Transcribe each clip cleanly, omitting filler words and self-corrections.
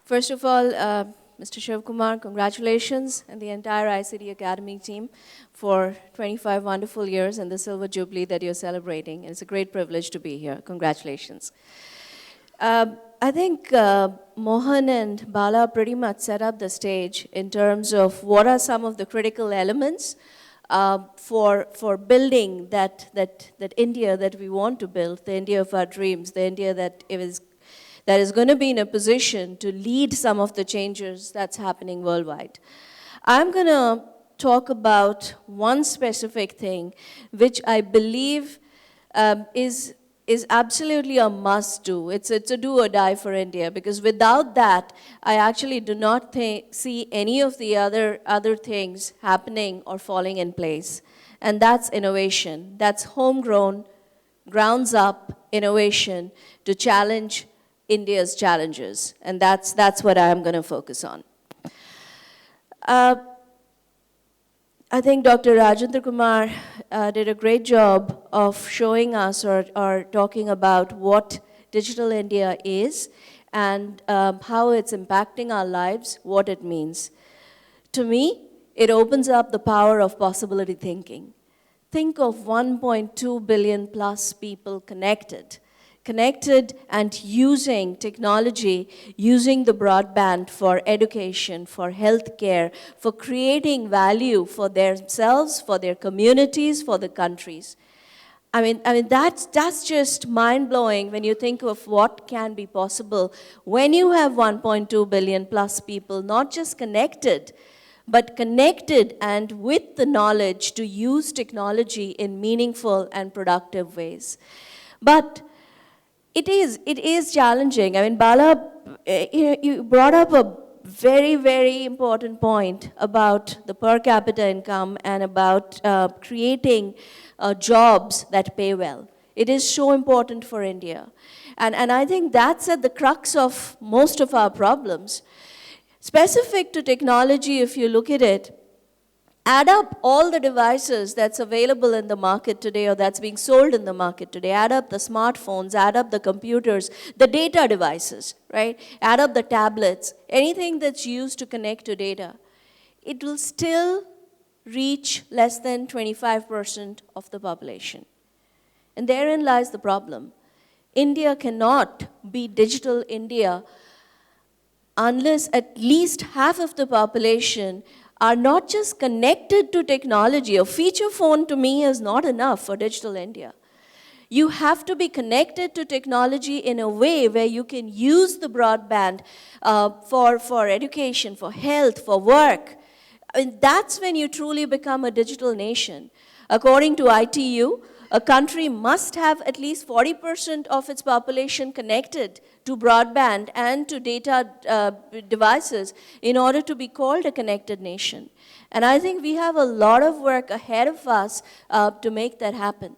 First of all, Mr. Shivkumar, congratulations, and the entire ICT Academy team for 25 wonderful years and the Silver Jubilee that you're celebrating. It's a great privilege to be here. Congratulations. I think Mohan and Bala pretty much set up the stage in terms of what are some of the critical elements for building that India that we want to build, the India of our dreams, the India that is going to be in a position to lead some of the changes that's happening worldwide. I'm going to talk about one specific thing which I believe is absolutely a must-do. It's a do or die for India, because without that, I actually do not see any of the other things happening or falling in place. And that's innovation. That's homegrown, grounds-up innovation to challenge India's challenges, and that's what I'm going to focus on. I think Dr. Rajendra Kumar did a great job of showing us or talking about what Digital India is and how it's impacting our lives, what it means. To me, it opens up the power of possibility thinking. Think of 1.2 billion plus people connected and using technology, using the broadband for education, for healthcare, for creating value for themselves, for their communities, for the countries. I mean that's just mind-blowing when you think of what can be possible when you have 1.2 billion plus people, not just connected, but connected and with the knowledge to use technology in meaningful and productive ways. But it is challenging. I mean, Bala, you brought up a very, very important point about the per capita income and about creating jobs that pay well. It is so important for India. And I think that's at the crux of most of our problems. Specific to technology, if you look at it, add up all the devices that's available in the market today or that's being sold in the market today. Add up the smartphones, add up the computers, the data devices, right? Add up the tablets, anything that's used to connect to data. It will still reach less than 25% of the population. And therein lies the problem. India cannot be digital India unless at least half of the population are not just connected to technology. A feature phone to me is not enough for digital India. You have to be connected to technology in a way where you can use the broadband for education, for health, for work. And that's when you truly become a digital nation. According to ITU, a country must have at least 40% of its population connected to broadband and to data devices in order to be called a connected nation. And I think we have a lot of work ahead of us to make that happen.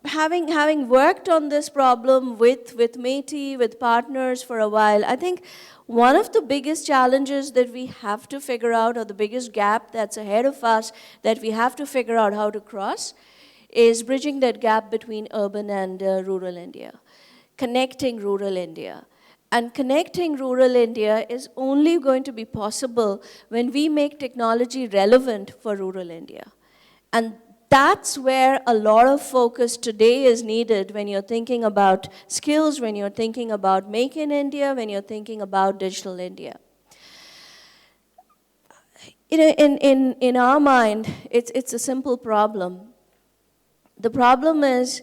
Having worked on this problem with METI, with partners for a while, I think one of the biggest challenges that we have to figure out, or the biggest gap that's ahead of us that we have to figure out how to cross, is bridging that gap between urban and rural India, connecting rural India. And connecting rural India is only going to be possible when we make technology relevant for rural India. And that's where a lot of focus today is needed when you're thinking about skills, when you're thinking about Make in India, when you're thinking about Digital India. In our mind, it's a simple problem. The problem is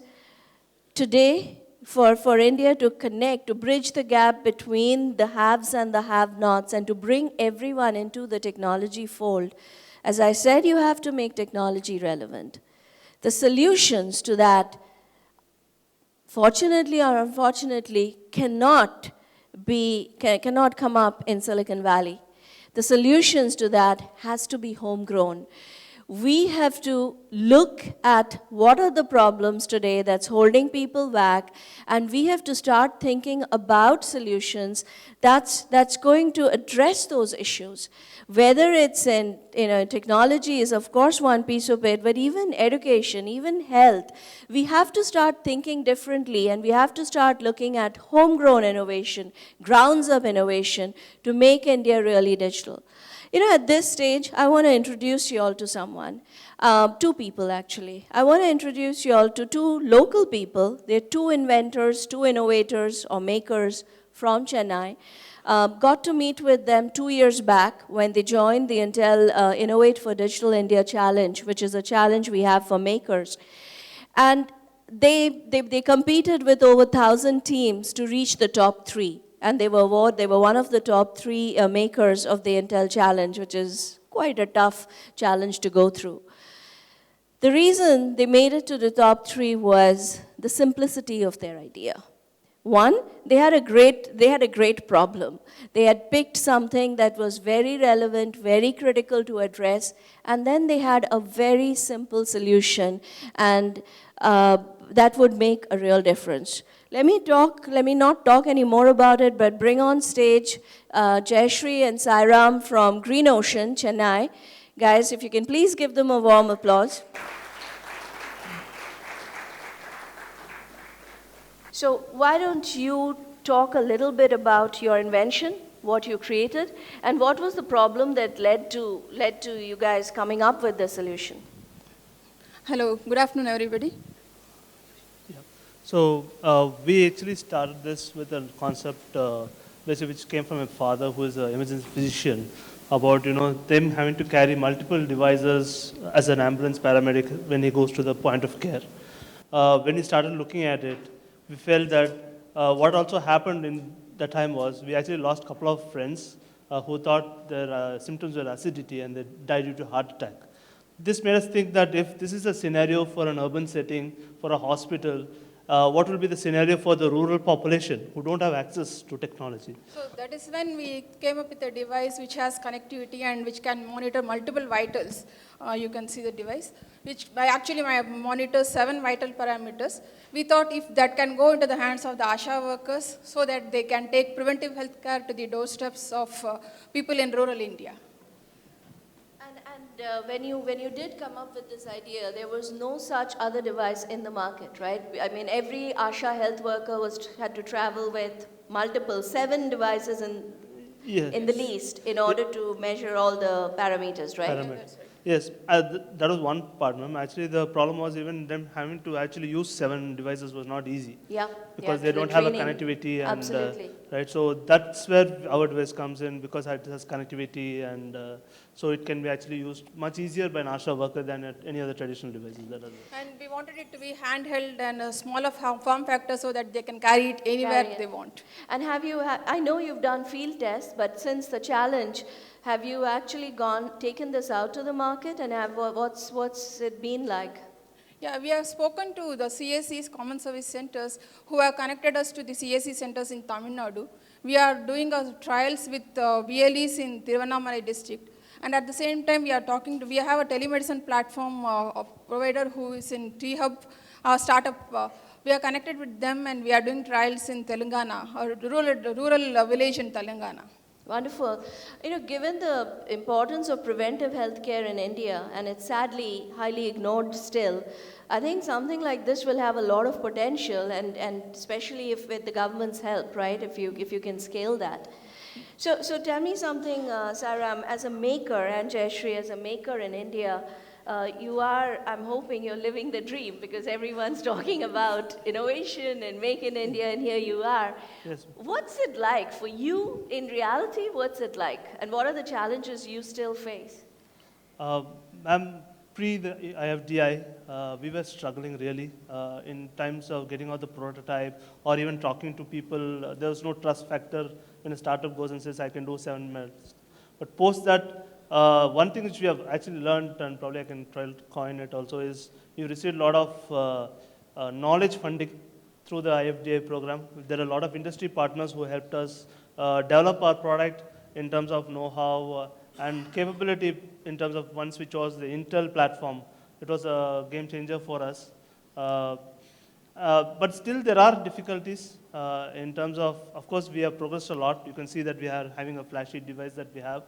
today, for India to connect, to bridge the gap between the haves and the have-nots and to bring everyone into the technology fold, as I said, you have to make technology relevant. The solutions to that, fortunately or unfortunately, cannot come up in Silicon Valley. The solutions to that has to be homegrown. We have to look at what are the problems today that's holding people back, and we have to start thinking about solutions that's going to address those issues. Whether it's in, technology is of course one piece of it, but even education, even health, we have to start thinking differently, and we have to start looking at homegrown innovation, grounds up innovation to make India really digital. At this stage, I want to introduce you all to someone, two people actually. I want to introduce you all to two local people. They're two inventors, two innovators or makers from Chennai. Got to meet with them 2 years back when they joined the Intel Innovate for Digital India Challenge, which is a challenge we have for makers. And they competed with over 1,000 teams to reach the top 3. And they were one of the top 3 makers of the Intel Challenge, which is quite a tough challenge to go through. The reason they made it to the top 3 was the simplicity of their idea. One, they had a great problem. They had picked something that was very relevant, very critical to address, and then they had a very simple solution, and that would make a real difference. Let me not talk any more about it, but bring on stage Jayashree and Sairam from Green Ocean, Chennai. Guys, if you can please give them a warm applause. So why don't you talk a little bit about your invention, what you created, and what was the problem that led to you guys coming up with the solution? Hello, good afternoon, everybody. So we actually started this with a concept which came from my father, who is an emergency physician, about them having to carry multiple devices as an ambulance paramedic when he goes to the point of care. When he started looking at it, we felt that what also happened in that time was we actually lost a couple of friends who thought their symptoms were acidity and they died due to heart attack. This made us think that if this is a scenario for an urban setting, for a hospital, what will be the scenario for the rural population who don't have access to technology? So that is when we came up with a device which has connectivity and which can monitor multiple vitals. You can see the device, which actually monitors 7 vital parameters. We thought if that can go into the hands of the ASHA workers so that they can take preventive health care to the doorsteps of people in rural India. When you did come up with this idea, there was no such other device in the market, right? I mean, every ASHA health worker had to travel with 7 devices in the least in order to measure all the parameters, right? Parameters. Yes, that was one part, ma'am. Actually, the problem was even them having to actually use 7 devices was not easy. Yeah. Because they don't have a connectivity. And, absolutely. Right, so that's where our device comes in, because it has connectivity, and so it can be actually used much easier by an ASHA worker than at any other traditional devices that are there. And we wanted it to be handheld and a smaller form factor so that they can carry it anywhere they want. And I know you've done field tests, but since the challenge, have you actually taken this out to the market, and what's it been like? Yeah, we have spoken to the CSCs, Common Service Centers, who have connected us to the CSC centers in Tamil Nadu. We are doing trials with VLEs in Tiruvannamalai district. And at the same time, we have a telemedicine platform provider who is in T-Hub startup. We are connected with them, and we are doing trials in Telangana, or rural village in Telangana. Wonderful. Given the importance of preventive healthcare in India, and it's sadly highly ignored still, I think something like this will have a lot of potential, and especially if with the government's help, right? If you can scale that. So tell me something, Sairam, as a maker, and Jayashree, as a maker in India, I'm hoping you're living the dream, because everyone's talking about innovation and make in India, and here you are. Yes. What's it like for you in reality? What's it like? And what are the challenges you still face? Ma'am, pre the IFDI, we were struggling really in times of getting out the prototype or even talking to people. There was no trust factor when a startup goes and says, I can do 7 minutes. But post that, one thing which we have actually learned, and probably I can try to coin it also, is we received a lot of knowledge funding through the IFDI program. There are a lot of industry partners who helped us develop our product in terms of know-how, And capability in terms of once we chose the Intel platform, it was a game changer for us. But still there are difficulties in terms of course, we have progressed a lot. You can see that we are having a flashy device that we have.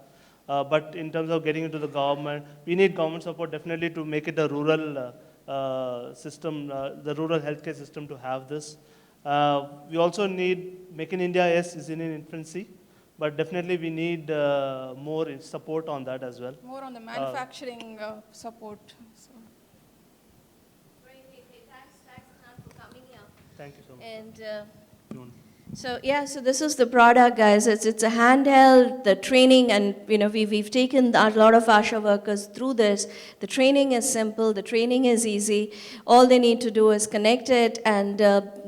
But in terms of getting into the government, we need government support definitely to make it a rural system, the rural healthcare system to have this. We also need, Make in India, yes, is in infancy, but definitely we need more support on that as well. More on the manufacturing support. So. Thanks, Anand, for coming here. Thank you so much. And so this is the product, guys. It's a handheld, the training, and we've taken a lot of ASHA workers through this. The training is simple, the training is easy. All they need to do is connect it, and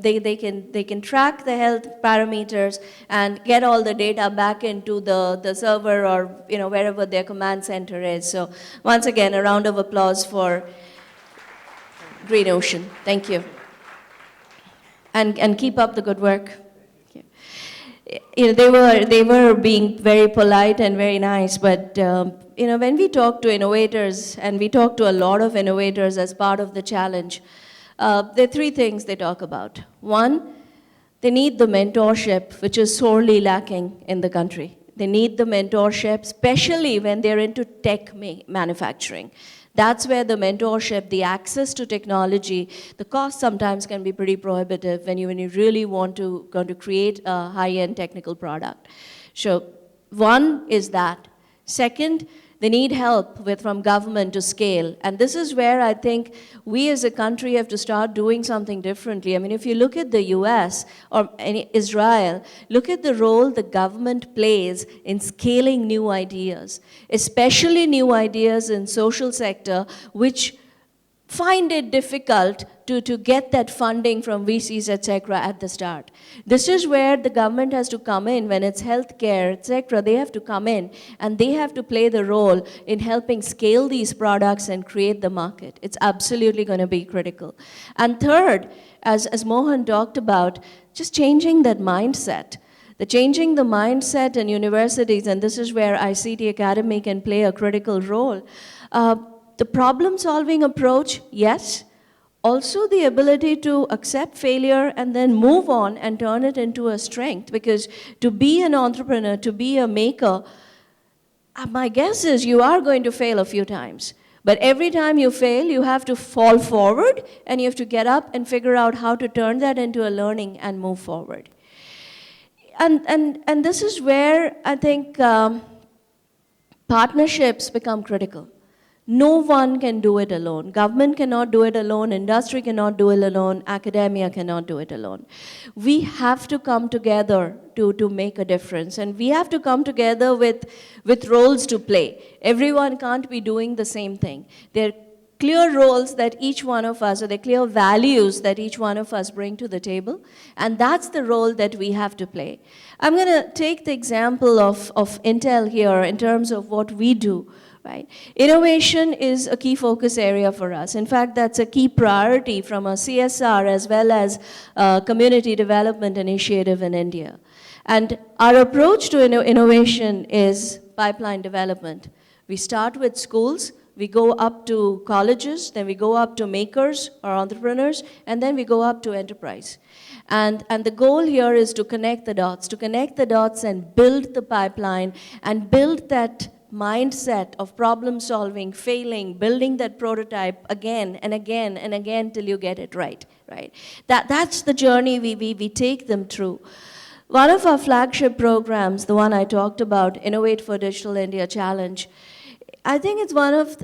they can track the health parameters and get all the data back into the server or wherever their command center is. So once again, a round of applause for Green Ocean. Thank you. And keep up the good work. They were being very polite and very nice, but when we talk to innovators, and we talk to a lot of innovators as part of the challenge, there are three things they talk about. One, they need the mentorship, which is sorely lacking in the country. They need the mentorship, especially when they're into tech manufacturing. That's where the mentorship, the access to technology, the cost sometimes can be pretty prohibitive when you really want to create a high-end technical product. So one is that. Second, they need help from government to scale. And this is where I think we as a country have to start doing something differently. I mean, if you look at the US or Israel, look at the role the government plays in scaling new ideas, especially new ideas in social sector, which find it difficult to get that funding from VCs, etc., at the start. This is where the government has to come in. When it's healthcare, etc., they have to come in and they have to play the role in helping scale these products and create the market. It's absolutely going to be critical. And third, as Mohan talked about, just changing that mindset. Changing the mindset in universities, and this is where ICT Academy can play a critical role. The problem-solving approach, yes. Also the ability to accept failure and then move on and turn it into a strength. Because to be an entrepreneur, to be a maker, my guess is you are going to fail a few times. But every time you fail, you have to fall forward and you have to get up and figure out how to turn that into a learning and move forward. And this is where I think partnerships become critical. No one can do it alone. Government cannot do it alone. Industry cannot do it alone. Academia cannot do it alone. We have to come together to make a difference. And we have to come together with roles to play. Everyone can't be doing the same thing. There are clear roles that each one of us, or the clear values that each one of us bring to the table. And that's the role that we have to play. I'm going to take the example of Intel here in terms of what we do. Right. Innovation is a key focus area for us. In fact, that's a key priority from a CSR as well as community development initiative in India. And our approach to innovation is pipeline development. We start with schools, we go up to colleges, then we go up to makers or entrepreneurs, and then we go up to enterprise. And the goal here is to connect the dots and build the pipeline and build that mindset of problem solving, failing, building that prototype again and again and again till you get it right. That's the journey we take them through. One of our flagship programs, the one I talked about, Innovate for Digital India Challenge, I think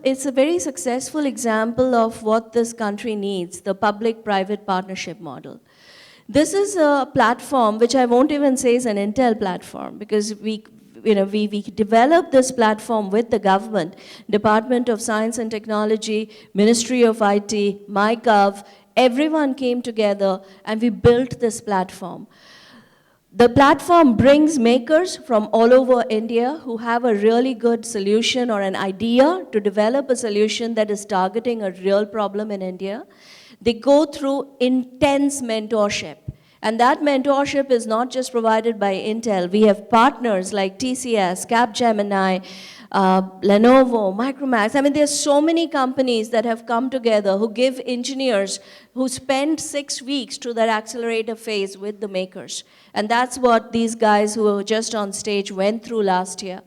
it's a very successful example of what this country needs, the public-private partnership model. This is a platform which I won't even say is an Intel platform, because we developed this platform with the government, Department of Science and Technology, Ministry of IT, MyGov, everyone came together and we built this platform. The platform brings makers from all over India who have a really good solution or an idea to develop a solution that is targeting a real problem in India. They go through intense mentorship. And that mentorship is not just provided by Intel. We have partners like TCS, Capgemini, Lenovo, Micromax. I mean, there's so many companies that have come together who give engineers who spend 6 weeks through that accelerator phase with the makers. And that's what these guys who were just on stage went through last year.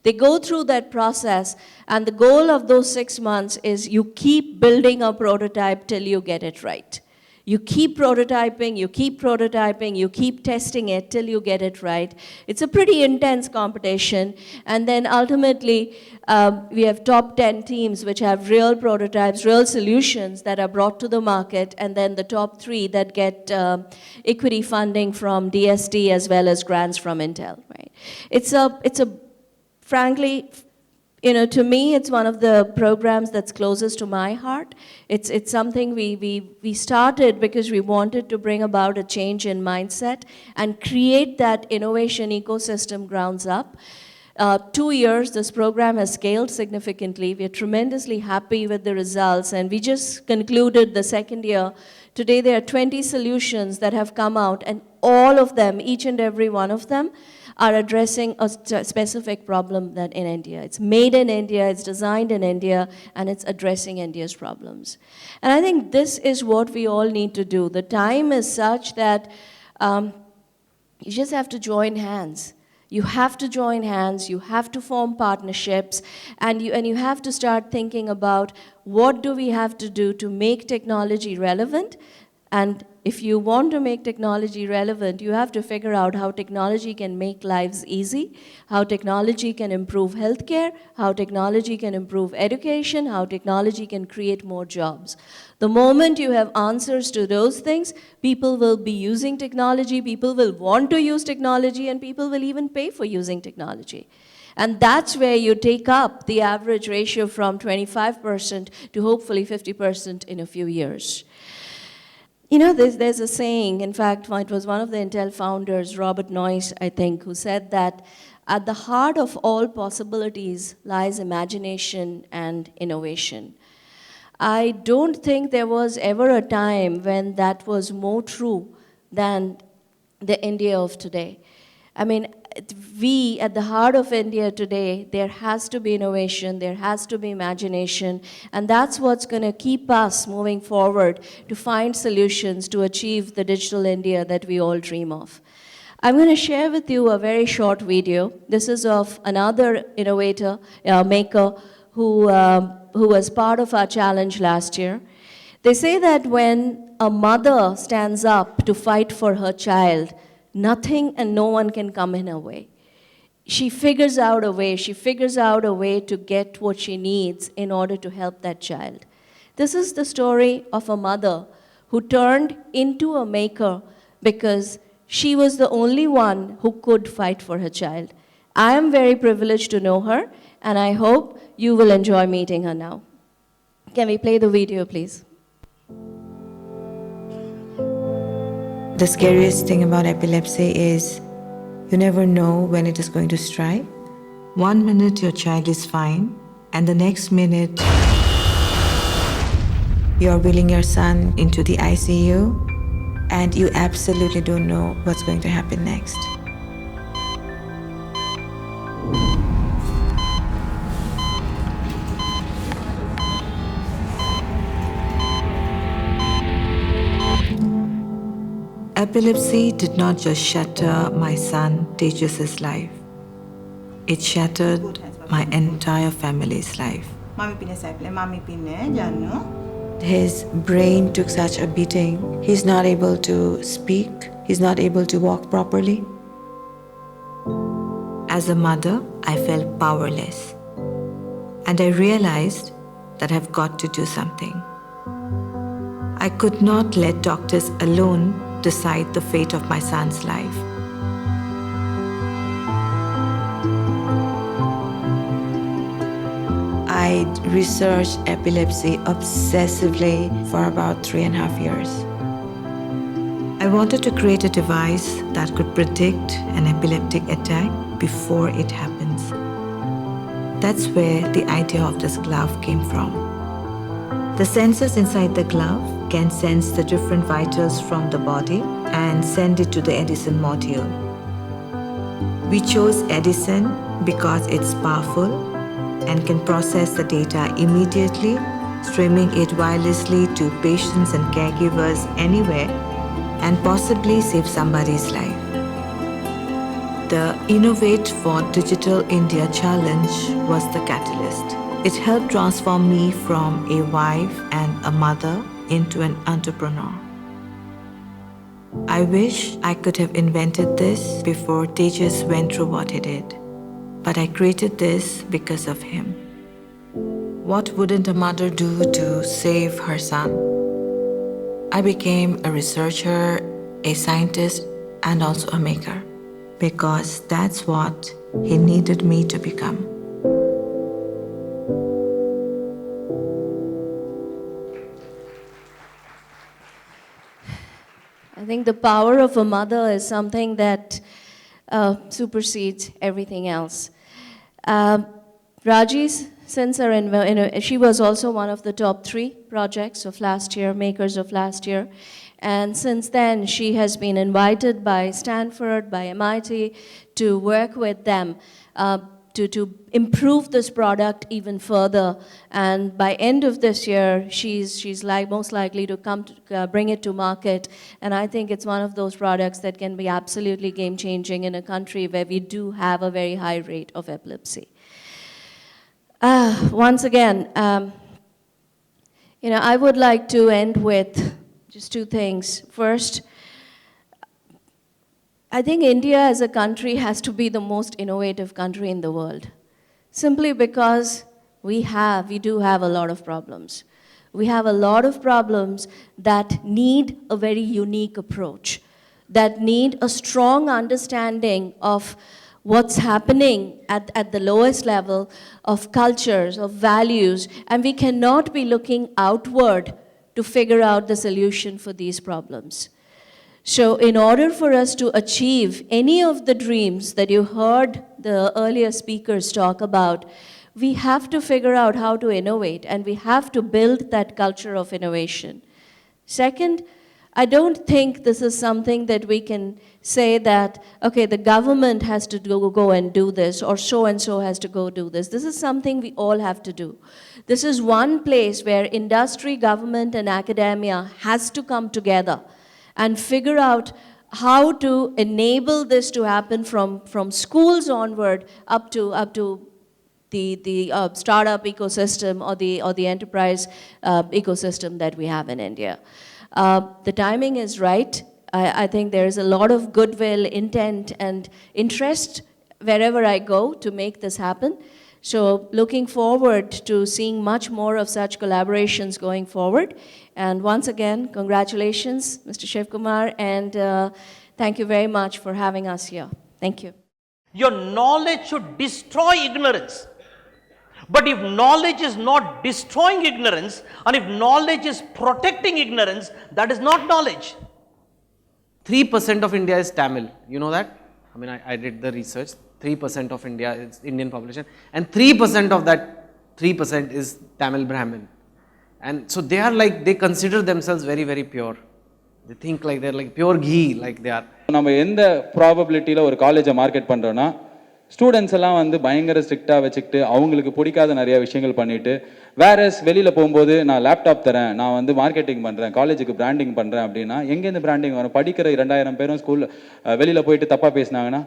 They go through that process, and the goal of those 6 months is you keep building a prototype till you get it right. You keep prototyping, you keep testing it till you get it right. It's a pretty intense competition. And then ultimately, we have top 10 teams which have real prototypes, real solutions that are brought to the market, and then the top 3 that get equity funding from DST as well as grants from Intel. Right? It's a frankly, to me, it's one of the programs that's closest to my heart. It's something we started because we wanted to bring about a change in mindset and create that innovation ecosystem grounds up. 2 years, this program has scaled significantly. We're tremendously happy with the results, and we just concluded the second year. Today, there are 20 solutions that have come out, and all of them, each and every one of them, are addressing a specific problem that in India. It's made in India, it's designed in India, and it's addressing India's problems. And I think this is what we all need to do. The time is such that you just have to join hands. You have to join hands, you have to form partnerships, and you have to start thinking about what do we have to do to make technology relevant. And if you want to make technology relevant, you have to figure out how technology can make lives easy, how technology can improve healthcare, how technology can improve education, how technology can create more jobs. The moment you have answers to those things, people will be using technology, people will want to use technology, and people will even pay for using technology. And that's where you take up the average ratio from 25% to hopefully 50% in a few years. There's a saying, in fact, it was one of the Intel founders, Robert Noyce, I think, who said that at the heart of all possibilities lies imagination and innovation. I don't think there was ever a time when that was more true than the India of today. I mean, we, at the heart of India today, there has to be innovation, there has to be imagination, and that's what's going to keep us moving forward to find solutions to achieve the digital India that we all dream of. I'm going to share with you a very short video. This is of another innovator, maker, who was part of our challenge last year. They say that when a mother stands up to fight for her child, nothing and no one can come in her way. She figures out a way to get what she needs in order to help that child. This is the story of a mother who turned into a maker because she was the only one who could fight for her child. I am very privileged to know her, and I hope you will enjoy meeting her now. Can we play the video, please? The scariest thing about epilepsy is you never know when it is going to strike. 1 minute your child is fine, and the next minute you're wheeling your son into the ICU, and you absolutely don't know what's going to happen next. Epilepsy did not just shatter my son Tejas' life. It shattered my entire family's life. His brain took such a beating. He's not able to speak. He's not able to walk properly. As a mother, I felt powerless. And I realized that I've got to do something. I could not let doctors alone decide the fate of my son's life. I researched epilepsy obsessively for about 3.5 years. I wanted to create a device that could predict an epileptic attack before it happens. That's where the idea of this glove came from. The sensors inside the glove can sense the different vitals from the body and send it to the Edison module. We chose Edison because it's powerful and can process the data immediately, streaming it wirelessly to patients and caregivers anywhere, and possibly save somebody's life. The Innovate for Digital India challenge was the catalyst. It helped transform me from a wife and a mother into an entrepreneur. I wish I could have invented this before Tejas went through what he did. But I created this because of him. What wouldn't a mother do to save her son? I became a researcher, a scientist, and also a maker, because that's what he needed me to become. I think the power of a mother is something that supersedes everything else. Raji's, since she was also one of the top 3 projects of last year, makers of last year. And since then, she has been invited by Stanford, by MIT, to work with them to improve this product even further. And by end of this year, she's most likely to come to bring it to market. And I think it's one of those products that can be absolutely game-changing in a country where we do have a very high rate of epilepsy. Once again, I would like to end with just 2 things. First, I think India as a country has to be the most innovative country in the world, simply because we do have a lot of problems. We have a lot of problems that need a very unique approach, that need a strong understanding of what's happening at the lowest level of cultures, of values, and we cannot be looking outward to figure out the solution for these problems. So in order for us to achieve any of the dreams that you heard the earlier speakers talk about, we have to figure out how to innovate, and we have to build that culture of innovation. Second, I don't think this is something that we can say that, okay, the government has to go and do this, or so-and-so has to go do this. This is something we all have to do. This is one place where industry, government, and academia has to come together and figure out how to enable this to happen from schools onward up to the startup ecosystem or the enterprise ecosystem that we have in India. The timing is right. I think there is a lot of goodwill, intent, and interest wherever I go to make this happen. So looking forward to seeing much more of such collaborations going forward. And once again, congratulations, Mr. Shiv Kumar, and thank you very much for having us here. Thank you. Your knowledge should destroy ignorance. But if knowledge is not destroying ignorance, and if knowledge is protecting ignorance, that is not knowledge. 3% of India is Tamil. You know that? I mean, I did the research. 3% of India is Indian population, and 3% of that 3% is Tamil Brahmin. And so they are like, they consider themselves very, very pure. They think like they're like pure ghee, like they are. நம்ம எந்த ப்ராபபிலிட்டியில் ஒரு காலேஜை market பண்ணுறோன்னா, students எல்லாம் வந்து பயங்கர ஸ்ட்ரிக்டாக வச்சுக்கிட்டு அவங்களுக்கு பிடிக்காத நிறைய விஷயங்கள் பண்ணிவிட்டு, வேறஸ் வெளியில் போகும்போது நான் லேப்டாப் தரேன், நான் வந்து மார்க்கெட்டிங் பண்ணுறேன், காலேஜுக்கு பிராண்டிங் பண்ணுறேன் அப்படின்னா, எங்கேருந்து பிராண்டிங் வரும்? படிக்கிற 2000 பேரும் வெளியில் போயிட்டு தப்பாக பேசினாங்கன்னா